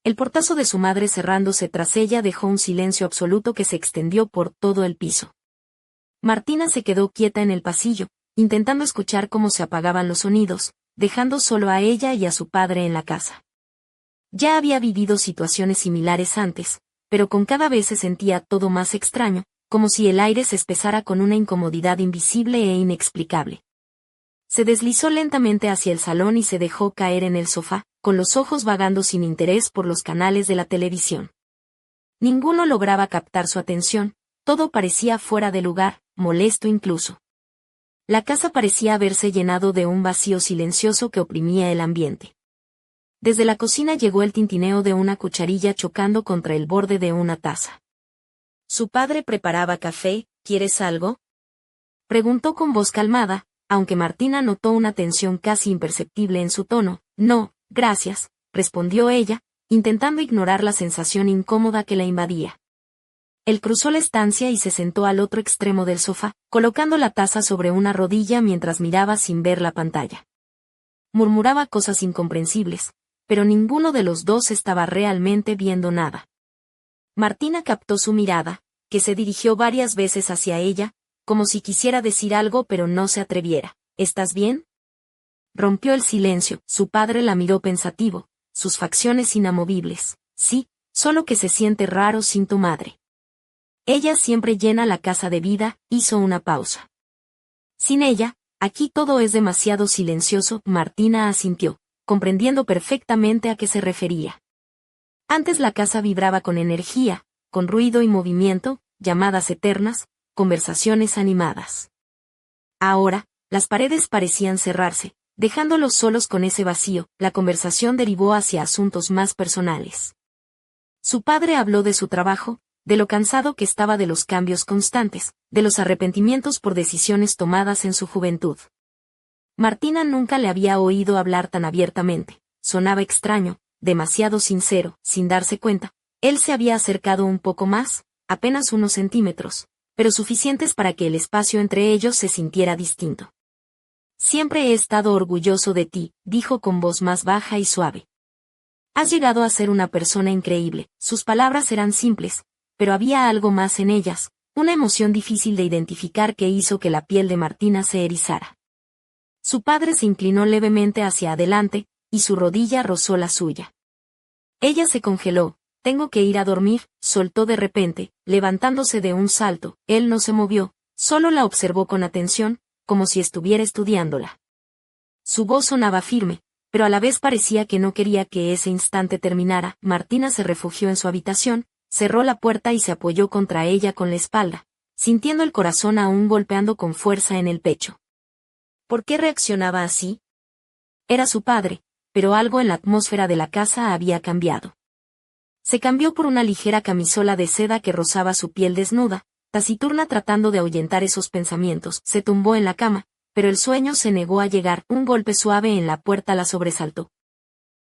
El portazo de su madre cerrándose tras ella dejó un silencio absoluto que se extendió por todo el piso. Martina se quedó quieta en el pasillo, intentando escuchar cómo se apagaban los sonidos, dejando solo a ella y a su padre en la casa. Ya había vivido situaciones similares antes, pero con cada vez se sentía todo más extraño, como si el aire se espesara con una incomodidad invisible e inexplicable. Se deslizó lentamente hacia el salón y se dejó caer en el sofá, con los ojos vagando sin interés por los canales de la televisión. Ninguno lograba captar su atención, todo parecía fuera de lugar, molesto incluso. La casa parecía haberse llenado de un vacío silencioso que oprimía el ambiente. Desde la cocina llegó el tintineo de una cucharilla chocando contra el borde de una taza. Su padre preparaba café. ¿Quieres algo?, preguntó con voz calmada, aunque Martina notó una tensión casi imperceptible en su tono. No, gracias, respondió ella, intentando ignorar la sensación incómoda que la invadía. Él cruzó la estancia y se sentó al otro extremo del sofá, colocando la taza sobre una rodilla mientras miraba sin ver la pantalla. Murmuraba cosas incomprensibles, pero ninguno de los dos estaba realmente viendo nada. Martina captó su mirada, que se dirigió varias veces hacia ella, como si quisiera decir algo pero no se atreviera. ¿Estás bien?, rompió el silencio. Su padre la miró pensativo, sus facciones inamovibles. Sí, solo que se siente raro sin tu madre. Ella siempre llena la casa de vida. Hizo una pausa. Sin ella, aquí todo es demasiado silencioso. Martina asintió, comprendiendo perfectamente a qué se refería. Antes la casa vibraba con energía, con ruido y movimiento, llamadas eternas, conversaciones animadas. Ahora, las paredes parecían cerrarse, dejándolos solos con ese vacío. La conversación derivó hacia asuntos más personales. Su padre habló de su trabajo, de lo cansado que estaba de los cambios constantes, de los arrepentimientos por decisiones tomadas en su juventud. Martina nunca le había oído hablar tan abiertamente, sonaba extraño, demasiado sincero. Sin darse cuenta, él se había acercado un poco más, apenas unos centímetros, pero suficientes para que el espacio entre ellos se sintiera distinto. Siempre he estado orgulloso de ti, dijo con voz más baja y suave. Has llegado a ser una persona increíble. Sus palabras eran simples, pero había algo más en ellas, una emoción difícil de identificar que hizo que la piel de Martina se erizara. Su padre se inclinó levemente hacia adelante, y su rodilla rozó la suya. Ella se congeló. Tengo que ir a dormir, soltó de repente, levantándose de un salto. Él no se movió, solo la observó con atención, como si estuviera estudiándola. Su voz sonaba firme, pero a la vez parecía que no quería que ese instante terminara. Martina se refugió en su habitación, cerró la puerta y se apoyó contra ella con la espalda, sintiendo el corazón aún golpeando con fuerza en el pecho. ¿Por qué reaccionaba así? Era su padre, pero algo en la atmósfera de la casa había cambiado. Se cambió por una ligera camisola de seda que rozaba su piel desnuda, taciturna tratando de ahuyentar esos pensamientos. Se tumbó en la cama, pero el sueño se negó a llegar. Un golpe suave en la puerta la sobresaltó.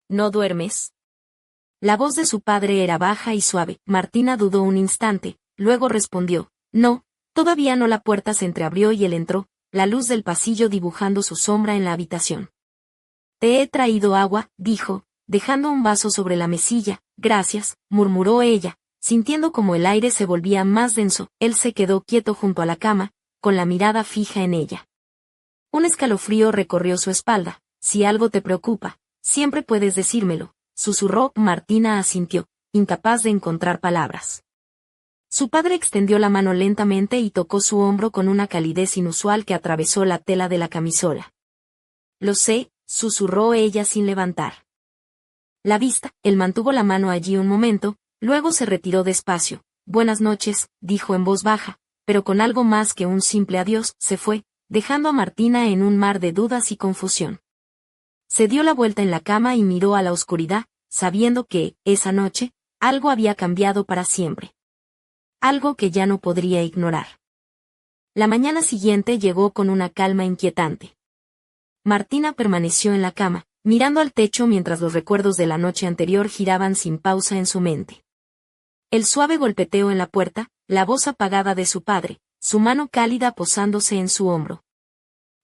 ¿No duermes?, la voz de su padre era baja y suave. Martina dudó un instante, luego respondió, no, todavía no. La puerta se entreabrió y él entró, la luz del pasillo dibujando su sombra en la habitación. Te he traído agua, dijo, dejando un vaso sobre la mesilla. Gracias, murmuró ella, sintiendo como el aire se volvía más denso. Él se quedó quieto junto a la cama, con la mirada fija en ella. Un escalofrío recorrió su espalda. Si algo te preocupa, siempre puedes decírmelo, susurró. Martina asintió, incapaz de encontrar palabras. Su padre extendió la mano lentamente y tocó su hombro con una calidez inusual que atravesó la tela de la camisola. Lo sé, susurró ella sin levantar la vista. Él mantuvo la mano allí un momento, luego se retiró despacio. Buenas noches, dijo en voz baja, pero con algo más que un simple adiós. Se fue, dejando a Martina en un mar de dudas y confusión. Se dio la vuelta en la cama y miró a la oscuridad, sabiendo que, esa noche, algo había cambiado para siempre. Algo que ya no podría ignorar. La mañana siguiente llegó con una calma inquietante. Martina permaneció en la cama, mirando al techo mientras los recuerdos de la noche anterior giraban sin pausa en su mente. El suave golpeteo en la puerta, la voz apagada de su padre, su mano cálida posándose en su hombro.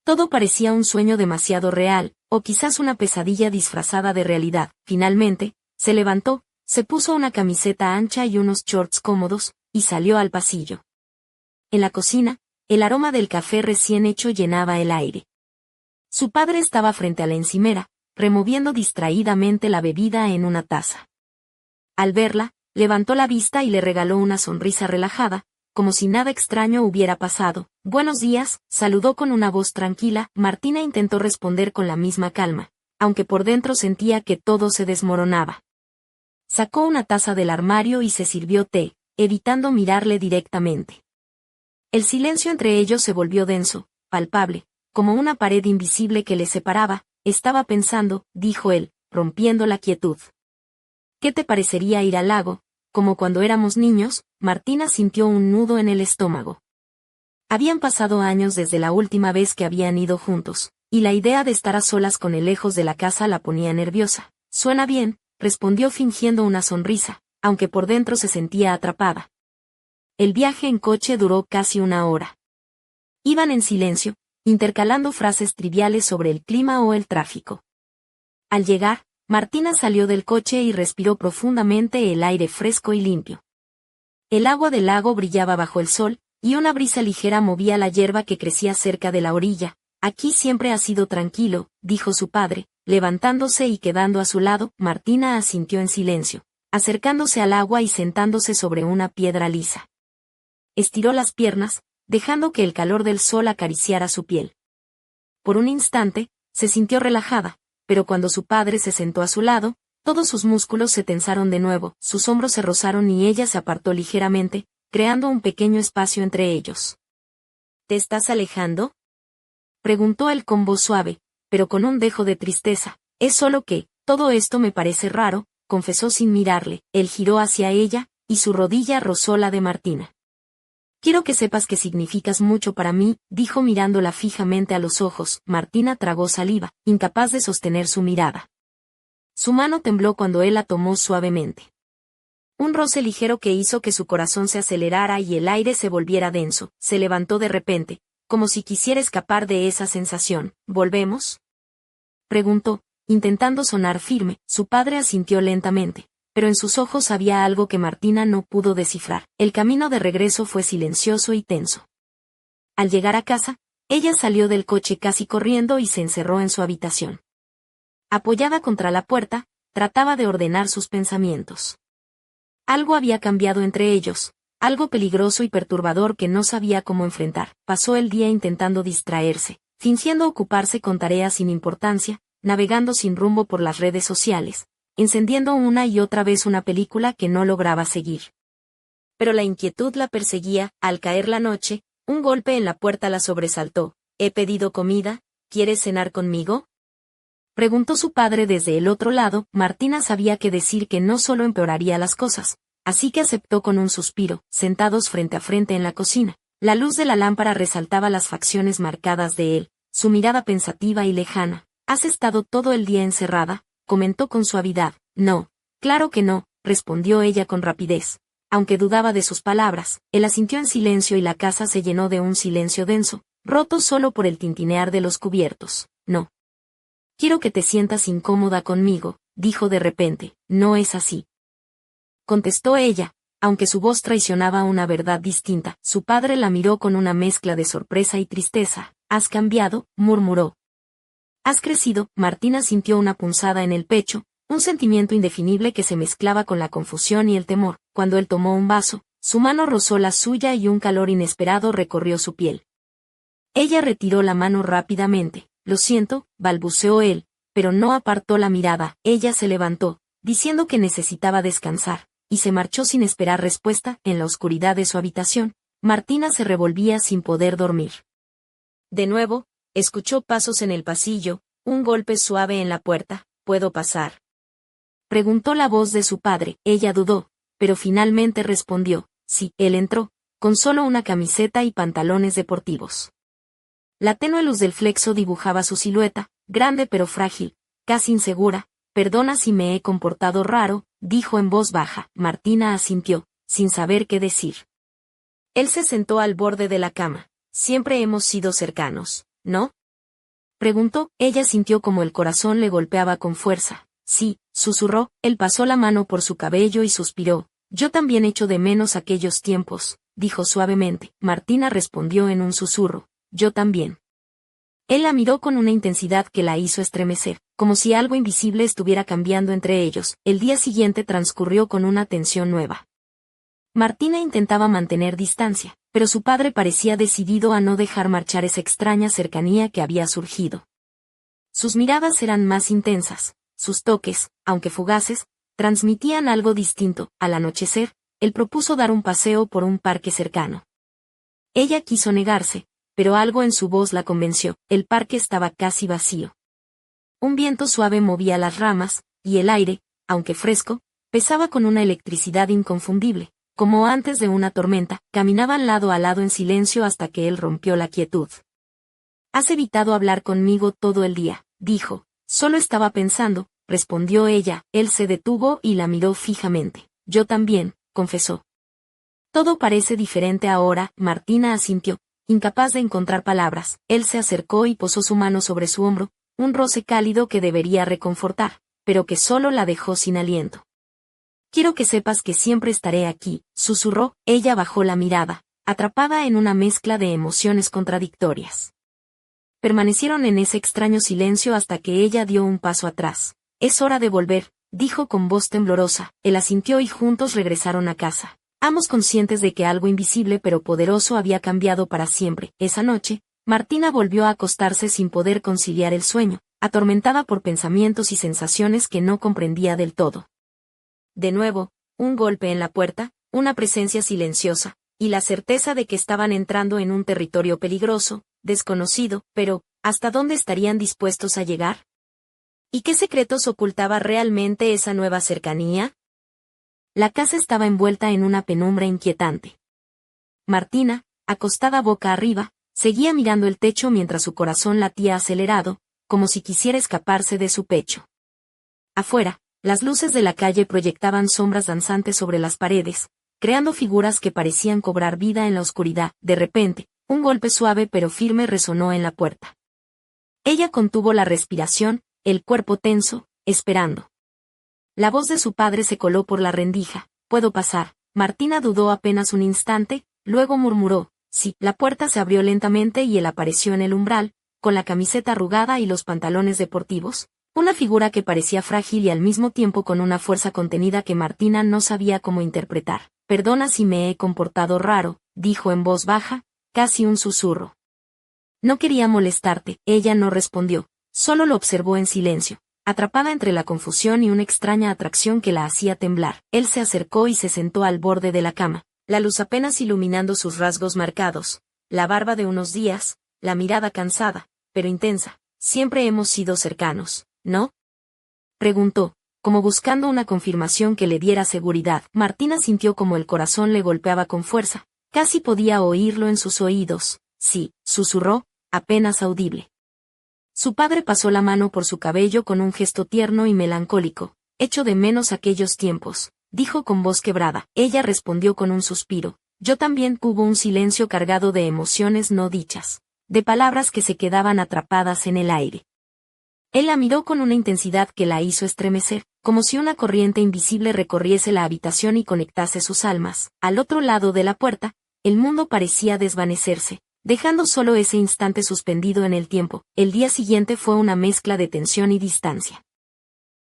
Todo parecía un sueño demasiado real, o quizás una pesadilla disfrazada de realidad. Finalmente, se levantó, Se puso una camiseta ancha y unos shorts cómodos, y salió al pasillo. En la cocina, el aroma del café recién hecho llenaba el aire. Su padre estaba frente a la encimera, removiendo distraídamente la bebida en una taza. Al verla, levantó la vista y le regaló una sonrisa relajada, como si nada extraño hubiera pasado. «Buenos días», saludó con una voz tranquila. Martina intentó responder con la misma calma, aunque por dentro sentía que todo se desmoronaba. Sacó una taza del armario y se sirvió té, evitando mirarle directamente. El silencio entre ellos se volvió denso, palpable, como una pared invisible que les separaba. «Estaba pensando», dijo él, rompiendo la quietud. «¿Qué te parecería ir al lago, como cuando éramos niños?» Martina sintió un nudo en el estómago. Habían pasado años desde la última vez que habían ido juntos, y la idea de estar a solas con él lejos de la casa la ponía nerviosa. «Suena bien», respondió fingiendo una sonrisa, aunque por dentro se sentía atrapada. El viaje en coche duró casi una hora. Iban en silencio, intercalando frases triviales sobre el clima o el tráfico. Al llegar, Martina salió del coche y respiró profundamente el aire fresco y limpio. El agua del lago brillaba bajo el sol, y una brisa ligera movía la hierba que crecía cerca de la orilla. «Aquí siempre ha sido tranquilo», dijo su padre, levantándose y quedando a su lado. Martina asintió en silencio, acercándose al agua y sentándose sobre una piedra lisa. Estiró las piernas, dejando que el calor del sol acariciara su piel. Por un instante, se sintió relajada, pero cuando su padre se sentó a su lado, todos sus músculos se tensaron de nuevo, sus hombros se rozaron y ella se apartó ligeramente, creando un pequeño espacio entre ellos. «¿Te estás alejando?», preguntó él con voz suave, pero con un dejo de tristeza. «Es solo que, todo esto me parece raro», confesó sin mirarle. Él giró hacia ella, y su rodilla rozó la de Martina. «Quiero que sepas que significas mucho para mí», dijo mirándola fijamente a los ojos. Martina tragó saliva, incapaz de sostener su mirada. Su mano tembló cuando él la tomó suavemente. Un roce ligero que hizo que su corazón se acelerara y el aire se volviera denso. Se levantó de repente, como si quisiera escapar de esa sensación. «¿Volvemos?», preguntó, intentando sonar firme. Su padre asintió lentamente, pero en sus ojos había algo que Martina no pudo descifrar. El camino de regreso fue silencioso y tenso. Al llegar a casa, ella salió del coche casi corriendo y se encerró en su habitación. Apoyada contra la puerta, trataba de ordenar sus pensamientos. Algo había cambiado entre ellos, algo peligroso y perturbador que no sabía cómo enfrentar. Pasó el día intentando distraerse, fingiendo ocuparse con tareas sin importancia, navegando sin rumbo por las redes sociales, encendiendo una y otra vez una película que no lograba seguir. Pero la inquietud la perseguía. Al caer la noche, un golpe en la puerta la sobresaltó. «He pedido comida, ¿quieres cenar conmigo?», preguntó su padre desde el otro lado. Martina sabía que decir que no solo empeoraría las cosas, así que aceptó con un suspiro. Sentados frente a frente en la cocina, la luz de la lámpara resaltaba las facciones marcadas de él, su mirada pensativa y lejana. «¿Has estado todo el día encerrada?», comentó con suavidad. «No, claro que no», respondió ella con rapidez. Aunque dudaba de sus palabras, él asintió en silencio y la casa se llenó de un silencio denso, roto solo por el tintinear de los cubiertos. «No. Quiero que te sientas incómoda conmigo», dijo de repente. «No es así», contestó ella, aunque su voz traicionaba una verdad distinta. Su padre la miró con una mezcla de sorpresa y tristeza. «¿Has cambiado?», murmuró. «¿Has crecido?». Martina sintió una punzada en el pecho, un sentimiento indefinible que se mezclaba con la confusión y el temor. Cuando él tomó un vaso, su mano rozó la suya y un calor inesperado recorrió su piel. Ella retiró la mano rápidamente. «Lo siento», balbuceó él, pero no apartó la mirada. Ella se levantó, diciendo que necesitaba descansar, y se marchó sin esperar respuesta. En la oscuridad de su habitación, Martina se revolvía sin poder dormir. De nuevo, escuchó pasos en el pasillo, un golpe suave en la puerta. «¿Puedo pasar?», preguntó la voz de su padre. Ella dudó, pero finalmente respondió. Sí. Él entró, con solo una camiseta y pantalones deportivos. La tenue luz del flexo dibujaba su silueta, grande pero frágil, casi insegura. «Perdona si me he comportado raro», dijo en voz baja. Martina asintió, sin saber qué decir. Él se sentó al borde de la cama. «Siempre hemos sido cercanos, ¿no?», preguntó. Ella sintió como el corazón le golpeaba con fuerza. Sí, susurró, él pasó la mano por su cabello y suspiró. Yo también echo de menos aquellos tiempos, dijo suavemente. Martina respondió en un susurro. Yo también. Él la miró con una intensidad que la hizo estremecer, como si algo invisible estuviera cambiando entre ellos. El día siguiente transcurrió con una tensión nueva. Martina intentaba mantener distancia, pero su padre parecía decidido a no dejar marchar esa extraña cercanía que había surgido. Sus miradas eran más intensas, sus toques, aunque fugaces, transmitían algo distinto. Al anochecer, él propuso dar un paseo por un parque cercano. Ella quiso negarse, pero algo en su voz la convenció. El parque estaba casi vacío. Un viento suave movía las ramas, y el aire, aunque fresco, pesaba con una electricidad inconfundible. Como antes de una tormenta, caminaban lado a lado en silencio hasta que él rompió la quietud. «Has evitado hablar conmigo todo el día», dijo. «Solo estaba pensando», respondió ella. Él se detuvo y la miró fijamente. «Yo también», confesó. «Todo parece diferente ahora», Martina asintió, incapaz de encontrar palabras. Él se acercó y posó su mano sobre su hombro, un roce cálido que debería reconfortar, pero que solo la dejó sin aliento. «Quiero que sepas que siempre estaré aquí», susurró. Ella bajó la mirada, atrapada en una mezcla de emociones contradictorias. Permanecieron en ese extraño silencio hasta que ella dio un paso atrás. «Es hora de volver», dijo con voz temblorosa. Él asintió y juntos regresaron a casa. Ambos conscientes de que algo invisible pero poderoso había cambiado para siempre. Esa noche, Martina volvió a acostarse sin poder conciliar el sueño, atormentada por pensamientos y sensaciones que no comprendía del todo. De nuevo, un golpe en la puerta, una presencia silenciosa, y la certeza de que estaban entrando en un territorio peligroso, desconocido, pero, ¿hasta dónde estarían dispuestos a llegar? ¿Y qué secretos ocultaba realmente esa nueva cercanía? La casa estaba envuelta en una penumbra inquietante. Martina, acostada boca arriba, seguía mirando el techo mientras su corazón latía acelerado, como si quisiera escaparse de su pecho. Afuera, las luces de la calle proyectaban sombras danzantes sobre las paredes, creando figuras que parecían cobrar vida en la oscuridad. De repente, un golpe suave pero firme resonó en la puerta. Ella contuvo la respiración, el cuerpo tenso, esperando. La voz de su padre se coló por la rendija. «¿Puedo pasar?» Martina dudó apenas un instante, luego murmuró, «Sí». La puerta se abrió lentamente y él apareció en el umbral, con la camiseta arrugada y los pantalones deportivos, una figura que parecía frágil y al mismo tiempo con una fuerza contenida que Martina no sabía cómo interpretar. «Perdona si me he comportado raro», dijo en voz baja, casi un susurro. «No quería molestarte», ella no respondió, solo lo observó en silencio, atrapada entre la confusión y una extraña atracción que la hacía temblar. Él se acercó y se sentó al borde de la cama, la luz apenas iluminando sus rasgos marcados, la barba de unos días, la mirada cansada, pero intensa. «Siempre hemos sido cercanos, ¿no?», preguntó, como buscando una confirmación que le diera seguridad. Martina sintió como el corazón le golpeaba con fuerza, casi podía oírlo en sus oídos. «Sí», susurró, apenas audible. Su padre pasó la mano por su cabello con un gesto tierno y melancólico. «Echo de menos aquellos tiempos», dijo con voz quebrada. Ella respondió con un suspiro. «Yo también». Hubo un silencio cargado de emociones no dichas, de palabras que se quedaban atrapadas en el aire. Él la miró con una intensidad que la hizo estremecer, como si una corriente invisible recorriese la habitación y conectase sus almas. Al otro lado de la puerta, el mundo parecía desvanecerse, dejando solo ese instante suspendido en el tiempo. El día siguiente fue una mezcla de tensión y distancia.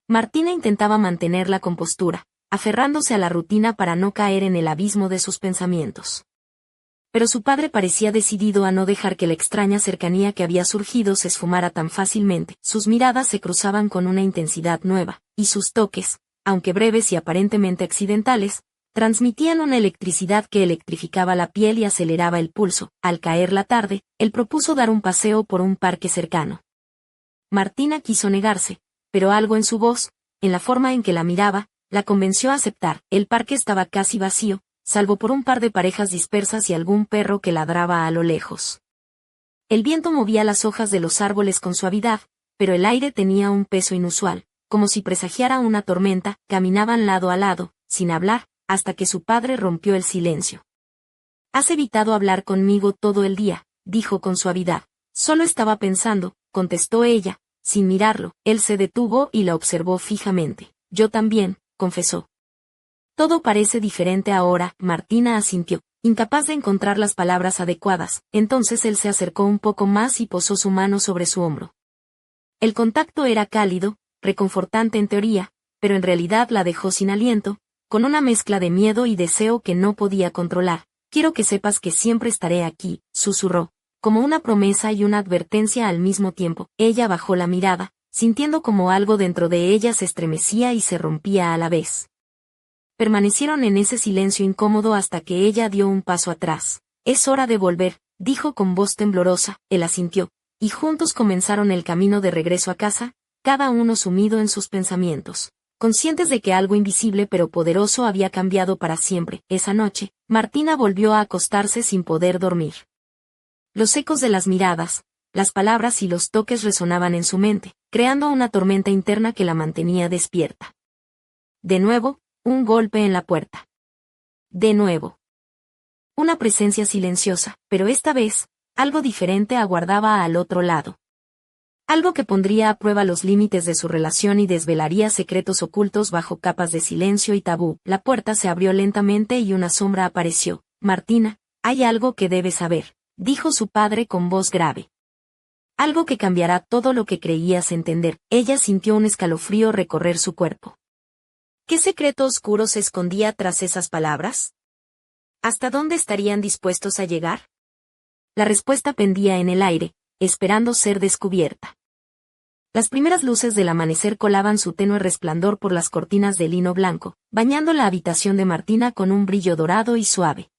Martina intentaba mantener la compostura, aferrándose a la rutina para no caer en el abismo de sus pensamientos. Pero su padre parecía decidido a no dejar que la extraña cercanía que había surgido se esfumara tan fácilmente. Sus miradas se cruzaban con una intensidad nueva, y sus toques, aunque breves y aparentemente accidentales, transmitían una electricidad que electrificaba la piel y aceleraba el pulso. Al caer la tarde, él propuso dar un paseo por un parque cercano. Martina quiso negarse, pero algo en su voz, en la forma en que la miraba, la convenció a aceptar. El parque estaba casi vacío, salvo por un par de parejas dispersas y algún perro que ladraba a lo lejos. El viento movía las hojas de los árboles con suavidad, pero el aire tenía un peso inusual, como si presagiara una tormenta. Caminaban lado a lado, sin hablar, hasta que su padre rompió el silencio. «Has evitado hablar conmigo todo el día», dijo con suavidad. «Solo estaba pensando», contestó ella, sin mirarlo. Él se detuvo y la observó fijamente. Yo también, confesó. Todo parece diferente ahora, Martina asintió, incapaz de encontrar las palabras adecuadas. Entonces él se acercó un poco más y posó su mano sobre su hombro. El contacto era cálido, reconfortante en teoría, pero en realidad la dejó sin aliento, con una mezcla de miedo y deseo que no podía controlar. Quiero que sepas que siempre estaré aquí, susurró, como una promesa y una advertencia al mismo tiempo. Ella bajó la mirada, sintiendo como algo dentro de ella se estremecía y se rompía a la vez. Permanecieron en ese silencio incómodo hasta que ella dio un paso atrás. Es hora de volver, dijo con voz temblorosa. Él asintió, y juntos comenzaron el camino de regreso a casa, cada uno sumido en sus pensamientos. Conscientes de que algo invisible pero poderoso había cambiado para siempre. Esa noche, Martina volvió a acostarse sin poder dormir. Los ecos de las miradas, las palabras y los toques resonaban en su mente, creando una tormenta interna que la mantenía despierta. De nuevo, un golpe en la puerta. De nuevo. Una presencia silenciosa, pero esta vez, algo diferente aguardaba al otro lado. Algo que pondría a prueba los límites de su relación y desvelaría secretos ocultos bajo capas de silencio y tabú. La puerta se abrió lentamente y una sombra apareció. Martina, hay algo que debes saber, dijo su padre con voz grave. Algo que cambiará todo lo que creías entender. Ella sintió un escalofrío recorrer su cuerpo. ¿Qué secreto oscuro se escondía tras esas palabras? ¿Hasta dónde estarían dispuestos a llegar? La respuesta pendía en el aire, esperando ser descubierta. Las primeras luces del amanecer colaban su tenue resplandor por las cortinas de lino blanco, bañando la habitación de Martina con un brillo dorado y suave.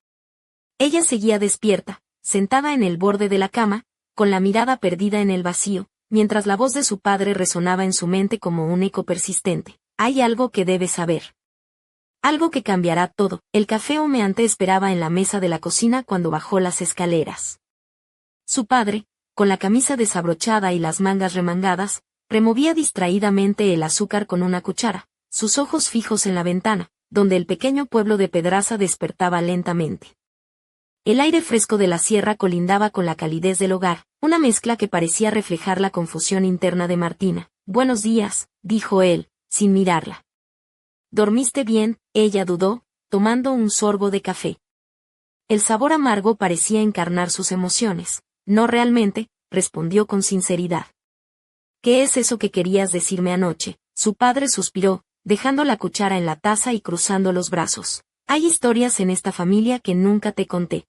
Ella seguía despierta, sentada en el borde de la cama, con la mirada perdida en el vacío, mientras la voz de su padre resonaba en su mente como un eco persistente. Hay algo que debes saber. Algo que cambiará todo. El café humeante esperaba en la mesa de la cocina cuando bajó las escaleras. Su padre, con la camisa desabrochada y las mangas remangadas, removía distraídamente el azúcar con una cuchara, sus ojos fijos en la ventana, donde el pequeño pueblo de Pedraza despertaba lentamente. El aire fresco de la sierra colindaba con la calidez del hogar, una mezcla que parecía reflejar la confusión interna de Martina. Buenos días, dijo él, sin mirarla. ¿Dormiste bien? Ella dudó, tomando un sorbo de café. El sabor amargo parecía encarnar sus emociones. No realmente, respondió con sinceridad. ¿Qué es eso que querías decirme anoche? Su padre suspiró, dejando la cuchara en la taza y cruzando los brazos. Hay historias en esta familia que nunca te conté.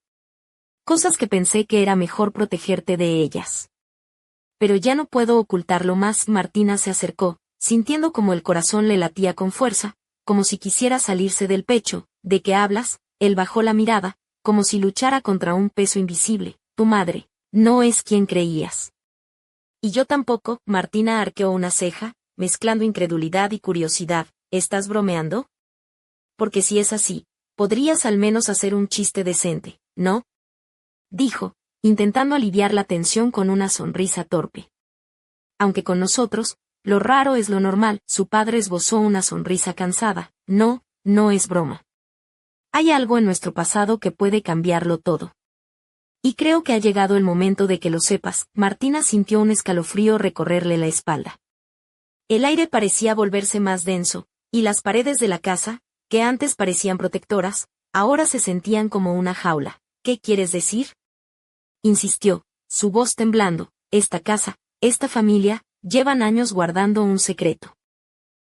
Cosas que pensé que era mejor protegerte de ellas. Pero ya no puedo ocultarlo más. Martina se acercó, sintiendo como el corazón le latía con fuerza, como si quisiera salirse del pecho. ¿De qué hablas? Él bajó la mirada, como si luchara contra un peso invisible. Tu madre, no es quien creías. Y yo tampoco. Martina arqueó una ceja, mezclando incredulidad y curiosidad. ¿Estás bromeando? Porque si es así, podrías al menos hacer un chiste decente, ¿no? Dijo, intentando aliviar la tensión con una sonrisa torpe. Aunque con nosotros, lo raro es lo normal. Su padre esbozó una sonrisa cansada. No, no es broma. Hay algo en nuestro pasado que puede cambiarlo todo. Y creo que ha llegado el momento de que lo sepas. Martina sintió un escalofrío recorrerle la espalda. El aire parecía volverse más denso, y las paredes de la casa, que antes parecían protectoras, ahora se sentían como una jaula. ¿Qué quieres decir? Insistió, su voz temblando. Esta casa, esta familia, llevan años guardando un secreto.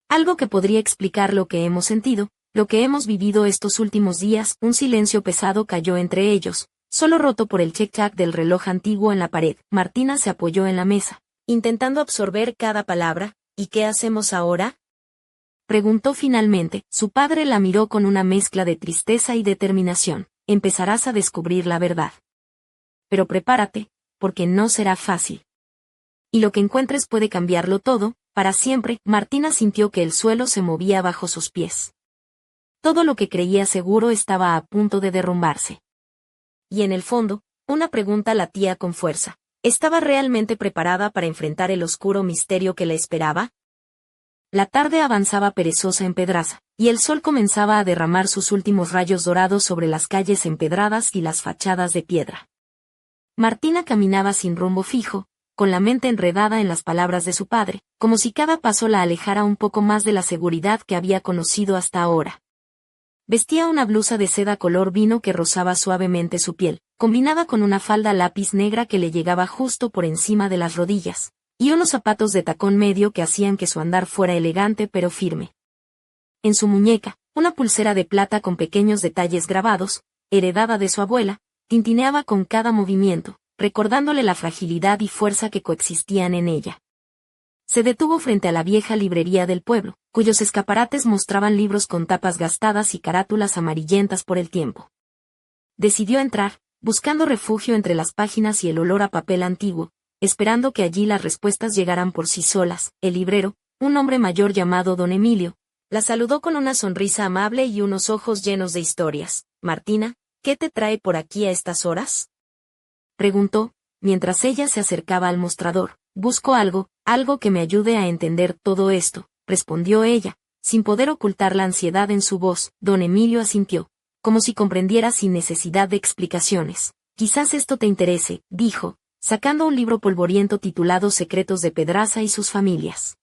Algo que podría explicar lo que hemos sentido, lo que hemos vivido estos últimos días. Un silencio pesado cayó entre ellos, solo roto por el tic-tac del reloj antiguo en la pared. Martina se apoyó en la mesa, intentando absorber cada palabra. ¿Y qué hacemos ahora?, preguntó finalmente. Su padre la miró con una mezcla de tristeza y determinación. Empezarás a descubrir la verdad. Pero prepárate, porque no será fácil. Y lo que encuentres puede cambiarlo todo, para siempre. Martina sintió que el suelo se movía bajo sus pies. Todo lo que creía seguro estaba a punto de derrumbarse. Y en el fondo, una pregunta latía con fuerza. ¿Estaba realmente preparada para enfrentar el oscuro misterio que la esperaba? La tarde avanzaba perezosa en Pedraza, y el sol comenzaba a derramar sus últimos rayos dorados sobre las calles empedradas y las fachadas de piedra. Martina caminaba sin rumbo fijo, con la mente enredada en las palabras de su padre, como si cada paso la alejara un poco más de la seguridad que había conocido hasta ahora. Vestía una blusa de seda color vino que rozaba suavemente su piel, combinada con una falda lápiz negra que le llegaba justo por encima de las rodillas, y unos zapatos de tacón medio que hacían que su andar fuera elegante pero firme. En su muñeca, una pulsera de plata con pequeños detalles grabados, heredada de su abuela, tintineaba con cada movimiento, recordándole la fragilidad y fuerza que coexistían en ella. Se detuvo frente a la vieja librería del pueblo, cuyos escaparates mostraban libros con tapas gastadas y carátulas amarillentas por el tiempo. Decidió entrar, buscando refugio entre las páginas y el olor a papel antiguo, esperando que allí las respuestas llegaran por sí solas. El librero, un hombre mayor llamado don Emilio, la saludó con una sonrisa amable y unos ojos llenos de historias. «Martina, ¿qué te trae por aquí a estas horas?», preguntó, mientras ella se acercaba al mostrador. «Busco algo que me ayude a entender todo esto», respondió ella, sin poder ocultar la ansiedad en su voz. Don Emilio asintió, como si comprendiera sin necesidad de explicaciones. «Quizás esto te interese», dijo, sacando un libro polvoriento titulado Secretos de Pedraza y sus familias.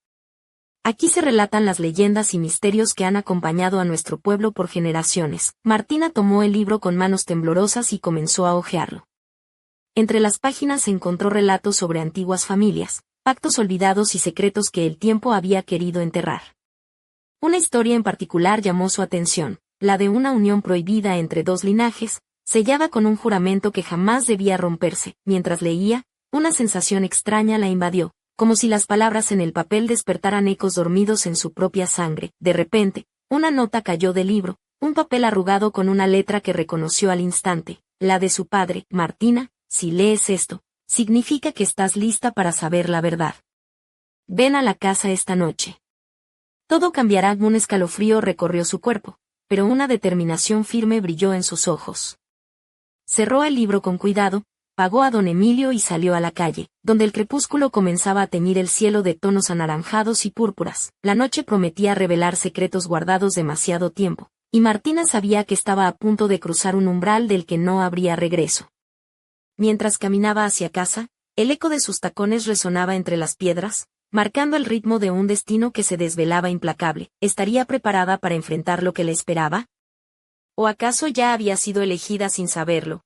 «Aquí se relatan las leyendas y misterios que han acompañado a nuestro pueblo por generaciones». Martina tomó el libro con manos temblorosas y comenzó a hojearlo. Entre las páginas se encontró relatos sobre antiguas familias, pactos olvidados y secretos que el tiempo había querido enterrar. Una historia en particular llamó su atención, la de una unión prohibida entre dos linajes, sellada con un juramento que jamás debía romperse. Mientras leía, una sensación extraña la invadió, como si las palabras en el papel despertaran ecos dormidos en su propia sangre. De repente, una nota cayó del libro, un papel arrugado con una letra que reconoció al instante, la de su padre. «Martina, si lees esto, significa que estás lista para saber la verdad. Ven a la casa esta noche. Todo cambiará». Un escalofrío recorrió su cuerpo, pero una determinación firme brilló en sus ojos. Cerró el libro con cuidado, pagó a don Emilio y salió a la calle, donde el crepúsculo comenzaba a teñir el cielo de tonos anaranjados y púrpuras. La noche prometía revelar secretos guardados demasiado tiempo, y Martina sabía que estaba a punto de cruzar un umbral del que no habría regreso. Mientras caminaba hacia casa, el eco de sus tacones resonaba entre las piedras, marcando el ritmo de un destino que se desvelaba implacable. ¿Estaría preparada para enfrentar lo que le esperaba? ¿O acaso ya había sido elegida sin saberlo?